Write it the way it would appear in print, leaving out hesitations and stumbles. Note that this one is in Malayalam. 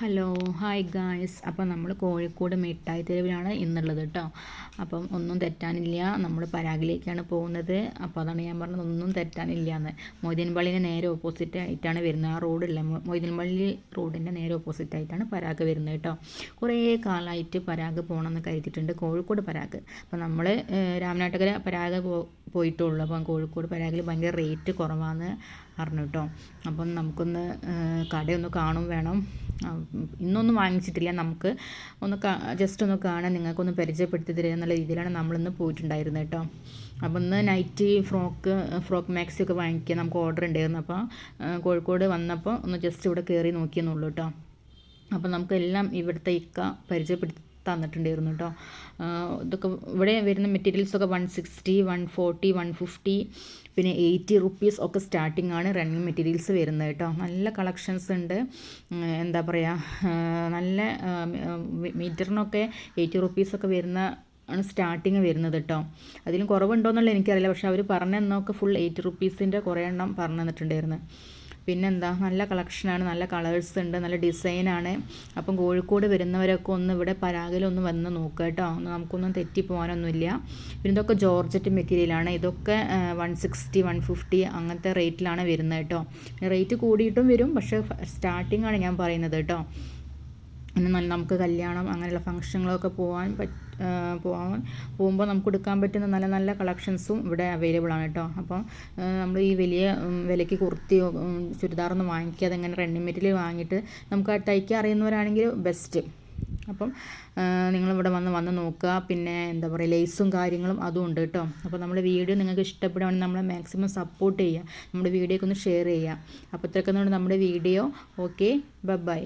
Hello hi guys. അപ്പോൾ നമ്മൾ കോഴിക്കോട് മിഠായി തെരുവിലാണ് ഇന്നുള്ളത് കേട്ടോ. അപ്പം ഒന്നും തെറ്റാനില്ല, നമ്മൾ പരാഗിലേക്കാണ് പോകുന്നത്. അപ്പോൾ അതാണ് ഞാൻ പറഞ്ഞത്, ഒന്നും തെറ്റാനില്ല എന്ന്. മൊയ്തീൻ പള്ളിൻ്റെ നേരെ ഓപ്പോസിറ്റ് ആയിട്ടാണ് വരുന്നത്. ആ റോഡില്ല, മൊയ്തീൻ പള്ളി റോഡിൻ്റെ നേരെ ഓപ്പോസിറ്റ് ആയിട്ടാണ് പരാഗ് വരുന്നത് കേട്ടോ. കുറേ കാലമായിട്ട് പരാഗ് പോകണമെന്ന് കരുതിയിട്ടുണ്ട്, കോഴിക്കോട് പരാഗ്. അപ്പോൾ നമ്മൾ രാമനാട്ടുകര പരാഗ് പോയിട്ടുള്ളൂ. അപ്പം കോഴിക്കോട് പരാഗിൽ ഭയങ്കര റേറ്റ് കുറവാണെന്ന് പറഞ്ഞു കേട്ടോ. അപ്പം നമുക്കൊന്ന് കടയൊന്ന് കാണും വേണം. ഇന്നൊന്നും വാങ്ങിച്ചിട്ടില്ല, നമുക്ക് ഒന്ന് ജസ്റ്റ് ഒന്ന് കാണാൻ, നിങ്ങൾക്കൊന്ന് പരിചയപ്പെടുത്തി തരിക എന്നുള്ള രീതിയിലാണ് നമ്മളിന്ന് പോയിട്ടുണ്ടായിരുന്നത് കേട്ടോ. അപ്പോൾ ഇന്ന് നൈറ്റ് ഫ്രോക്ക് മാക്സി ഒക്കെ വാങ്ങിക്കുക നമുക്ക് ഓർഡർ ഉണ്ടായിരുന്നു. അപ്പോൾ കോഴിക്കോട് വന്നപ്പോൾ ഒന്ന് ജസ്റ്റ് ഇവിടെ കയറി നോക്കിയെന്നുള്ളൂ കേട്ടോ. അപ്പോൾ നമുക്കെല്ലാം ഇവിടുത്തെ പരിചയപ്പെടുത്തി തന്നിട്ടുണ്ടായിരുന്നു കേട്ടോ. ഇതൊക്കെ ഇവിടെ വരുന്ന മെറ്റീരിയൽസൊക്കെ 160, 140, 150 പിന്നെ 80 റുപ്പീസ് ഒക്കെ സ്റ്റാർട്ടിംഗ് ആണ് റണ്ണിങ് മെറ്റീരിയൽസ് വരുന്നത് കേട്ടോ. നല്ല കളക്ഷൻസ് ഉണ്ട്. എന്താ പറയുക, നല്ല മീറ്ററിനൊക്കെ 80 റുപ്പീസൊക്കെ വരുന്ന ആണ് സ്റ്റാർട്ടിങ് വരുന്നത് കേട്ടോ. അതിലും കുറവുണ്ടോയെന്നുള്ള എനിക്കറിയില്ല, പക്ഷേ അവർ പറഞ്ഞെന്നൊക്കെ ഫുൾ 80 റുപ്പീസിൻ്റെ കുറേ എണ്ണം പറഞ്ഞു തന്നിട്ടുണ്ടായിരുന്നു. പിന്നെന്താ, നല്ല കളക്ഷനാണ്, നല്ല കളേഴ്സ് ഉണ്ട്, നല്ല ഡിസൈനാണ്. അപ്പം കോഴിക്കോട് വരുന്നവരൊക്കെ ഒന്ന് ഇവിടെ പരാഗിലൊന്ന് വന്ന് നോക്കുക കേട്ടോ. നമുക്കൊന്നും തെറ്റിപ്പോകാനൊന്നുമില്ല. പിന്നെ ഇതൊക്കെ ജോർജറ്റ് മെറ്റീരിയലാണ്. ഇതൊക്കെ 160, 150 അങ്ങനത്തെ റേറ്റിലാണ് വരുന്നത് കേട്ടോ. റേറ്റ് കൂടിയിട്ടും വരും, പക്ഷേ സ്റ്റാർട്ടിംഗ് ആണ് ഞാൻ പറയുന്നത് കേട്ടോ. പിന്നെ നല്ല നമുക്ക് കല്യാണം അങ്ങനെയുള്ള ഫംഗ്ഷനുകളൊക്കെ പോകുമ്പോൾ നമുക്ക് എടുക്കാൻ പറ്റുന്ന നല്ല നല്ല കളക്ഷൻസും ഇവിടെ അവൈലബിൾ ആണ് കേട്ടോ. അപ്പോൾ നമ്മൾ ഈ വലിയ വിലയ്ക്ക് കുർത്തിയോ ചുരിദാറൊന്നും വാങ്ങിക്കാതെ ഇങ്ങനെ റണ്ണിങ് മെറ്റീരിയൽ വാങ്ങിയിട്ട് നമുക്ക് തയ്ക്കാൻ അറിയുന്നവരാണെങ്കിൽ ബെസ്റ്റ്. അപ്പം നിങ്ങളിവിടെ വന്ന് നോക്കുക. പിന്നെ എന്താ പറയുക, ലേസും കാര്യങ്ങളും അതും ഉണ്ട് കേട്ടോ. അപ്പോൾ നമ്മുടെ വീഡിയോ നിങ്ങൾക്ക് ഇഷ്ടപ്പെടുകയാണെങ്കിൽ നമ്മളെ മാക്സിമം സപ്പോർട്ട് ചെയ്യുക, നമ്മുടെ വീഡിയോയ്ക്ക് ഒന്ന് ഷെയർ ചെയ്യുക. അപ്പോൾ ഇത്രയൊക്കെ നമ്മുടെ വീഡിയോ. Okay, by.